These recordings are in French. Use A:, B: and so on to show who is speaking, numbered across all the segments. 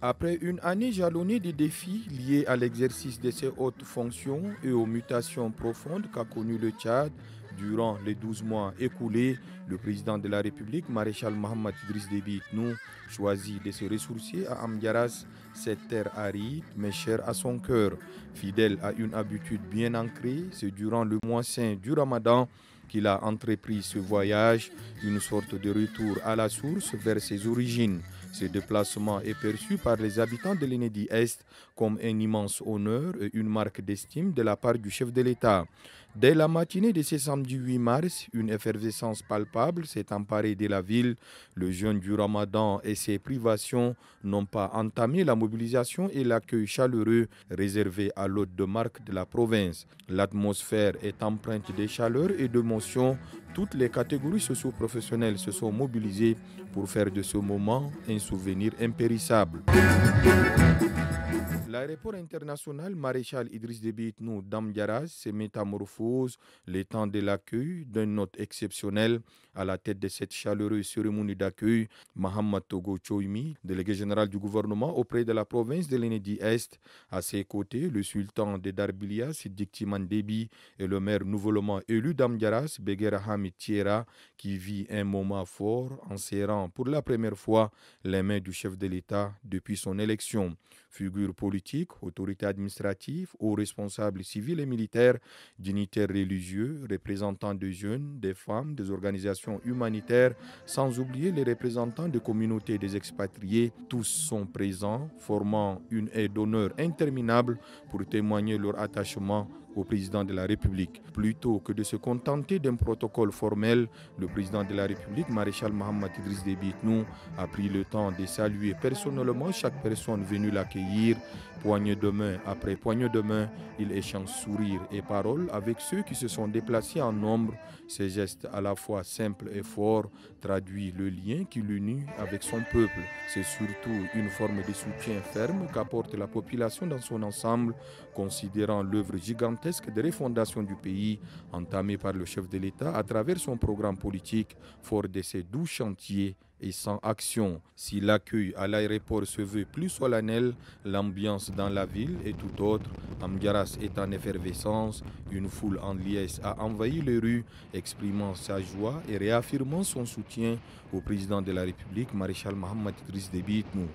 A: Après une année jalonnée de défis liés à l'exercice de ses hautes fonctions et aux mutations profondes qu'a connues le Tchad durant les 12 mois écoulés, le président de la République, maréchal Mohamed Idriss Déby Itnou, choisit de se ressourcer à Amdiaras, cette terre aride mais chère à son cœur. Fidèle à une habitude bien ancrée, c'est durant le mois saint du Ramadan qu'il a entrepris ce voyage, une sorte de retour à la source vers ses origines. Ce déplacement est perçu par les habitants de l'Enedi-Est comme un immense honneur et une marque d'estime de la part du chef de l'État. Dès la matinée de ce samedi 8 mars, une effervescence palpable s'est emparée de la ville. Le jeûne du Ramadan et ses privations n'ont pas entamé la mobilisation et l'accueil chaleureux réservé à l'hôte de marque de la province. L'atmosphère est empreinte de chaleur et d'émotion. Toutes les catégories socio-professionnelles se sont mobilisées pour faire de ce moment un souvenir impérissable. L'aéroport international Maréchal Idriss Déby Itnou d'Amdiaras se métamorphose le temps de l'accueil d'un hôte exceptionnel à la tête de cette chaleureuse cérémonie d'accueil. Mohamed Togo Choimi, délégué général du gouvernement auprès de la province de l'Enedi-Est. À ses côtés, le sultan de Darbilia, Siddik Timan Déby, et le maire nouvellement élu d'Amdiaras, Beguer Hamid Thiera, qui vit un moment fort en serrant pour la première fois les mains du chef de l'État depuis son élection. Figures politiques, autorités administratives, hauts responsables civils et militaires, dignitaires religieux, représentants de jeunes, des femmes, des organisations humanitaires, sans oublier les représentants des communautés des expatriés, tous sont présents, formant une aide d'honneur interminable pour témoigner leur attachement au président de la République. Plutôt que de se contenter d'un protocole formel, le président de la République, maréchal Mohamed Idriss Déby Itnou, a pris le temps de saluer personnellement chaque personne venue l'accueillir. Poignée de main après poignée de main, il échange sourires et paroles avec ceux qui se sont déplacés en nombre. Ces gestes à la fois simples et forts traduisent le lien qui l'unit avec son peuple. C'est surtout une forme de soutien ferme qu'apporte la population dans son ensemble, considérant l'œuvre gigantesque de refondation du pays entamée par le chef de l'État à travers son programme politique, fort de ses 12 chantiers et sans action. Si l'accueil à l'aéroport se veut plus solennel, l'ambiance dans la ville est tout autre. Amdiaras est en effervescence, une foule en liesse a envahi les rues, exprimant sa joie et réaffirmant son soutien au président de la République, maréchal Mohamed Idriss Déby Itnou.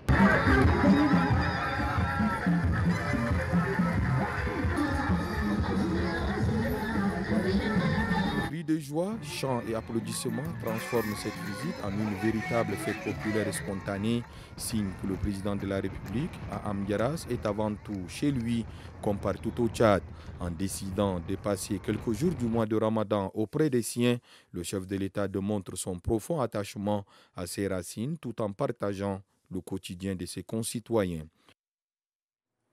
A: Cris de joie, chants et applaudissements transforment cette visite en une véritable fête populaire et spontanée, signe que le président de la République, à Amdiaras, est avant tout chez lui, comme partout au Tchad. En décidant de passer quelques jours du mois de Ramadan auprès des siens, le chef de l'État démontre son profond attachement à ses racines tout en partageant le quotidien de ses concitoyens.